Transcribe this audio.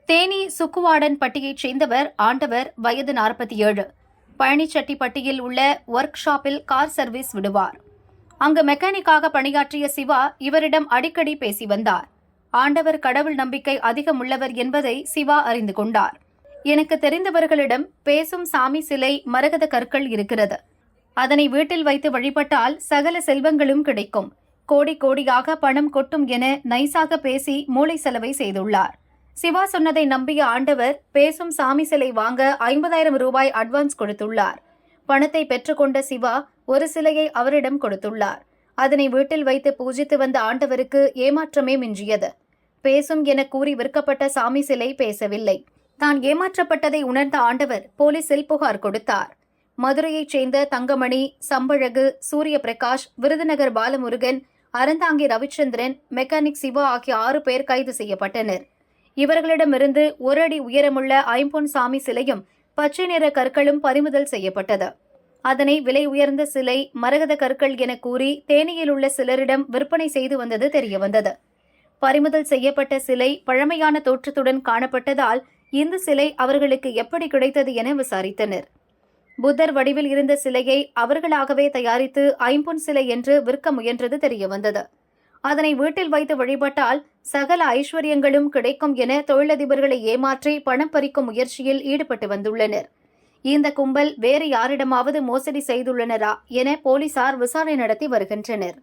தேனி சுக்குவாடன் பட்டியைச் சேர்ந்தவர் ஆண்டவர், வயது 47. பழனிச்செட்டிப்பட்டியில் உள்ள ஒர்க் ஷாப்பில் கார் சர்வீஸ் விடுவார். அங்கு மெக்கானிக்காக பணியாற்றிய சிவா இவரிடம் அடிக்கடி பேசி வந்தார். ஆண்டவர் கடவுள் நம்பிக்கை அதிகம் உள்ளவர் என்பதை சிவா அறிந்து கொண்டார். எனக்கு தெரிந்தவர்களிடம் பேசும் சாமி சிலை, மரகத கற்கள் இருக்கிறது. அதனை வீட்டில் வைத்து வழிபட்டால் சகல செல்வங்களும் கிடைக்கும், கோடி கோடியாக பணம் கொட்டும் என நைசாக பேசி மூளை செலவை செய்துள்ளார். சிவா சொன்னதை நம்பிய ஆண்டவர் பேசும் சாமி சிலை வாங்க 50,000 ரூபாய் அட்வான்ஸ் கொடுத்துள்ளார். பணத்தை பெற்றுக்கொண்ட சிவா ஒரு சிலையை அவரிடம் கொடுத்துள்ளார். அதனை வீட்டில் வைத்து பூஜித்து வந்த ஆண்டவருக்கு ஏமாற்றமே மிஞ்சியது. பேசும் என கூறி விற்கப்பட்ட சாமி சிலை பேசவில்லை. தான் ஏமாற்றப்பட்டதை உணர்ந்த ஆண்டவர் போலீசில் புகார் கொடுத்தார். மதுரையைச் சேர்ந்த தங்கமணி, சம்பழகு, சூரிய பிரகாஷ், விருதுநகர் பாலமுருகன், அறந்தாங்கி ரவிச்சந்திரன், மெக்கானிக் சிவா ஆகிய 6 பேர் கைது செய்யப்பட்டனர். இவர்களிடமிருந்து 1 அடி உயரமுள்ள ஐம்பொன் சாமி சிலையும் பச்சை நிற கற்களும் பறிமுதல் செய்யப்பட்டது. அதனை விலை உயர்ந்த சிலை, மரகத கற்கள் என கூறி தேனியில் உள்ள சிலரிடம் விற்பனை செய்து வந்தது தெரியவந்தது. பறிமுதல் செய்யப்பட்ட சிலை பழமையான தோற்றத்துடன் காணப்பட்டதால் இந்த சிலை அவர்களுக்கு எப்படி கிடைத்தது என விசாரித்தனர். புத்தர் வடிவில் இருந்த சிலையை அவர்களாகவே தயாரித்து ஐம்பொன் சிலை என்று விற்க முயன்றது தெரியவந்தது. அதனை வீட்டில் வைத்து வழிபட்டால் சகல ஐஸ்வர்யங்களும் கிடைக்கும் என தொழிலதிபர்களை ஏமாற்றி பணம் பறிக்கும் முயற்சியில் ஈடுபட்டு வந்துள்ளனர். இந்த கும்பல் வேறு யாரிடமாவது மோசடி செய்துள்ளனரா என போலீசார் விசாரணை நடத்தி வருகின்றனர்.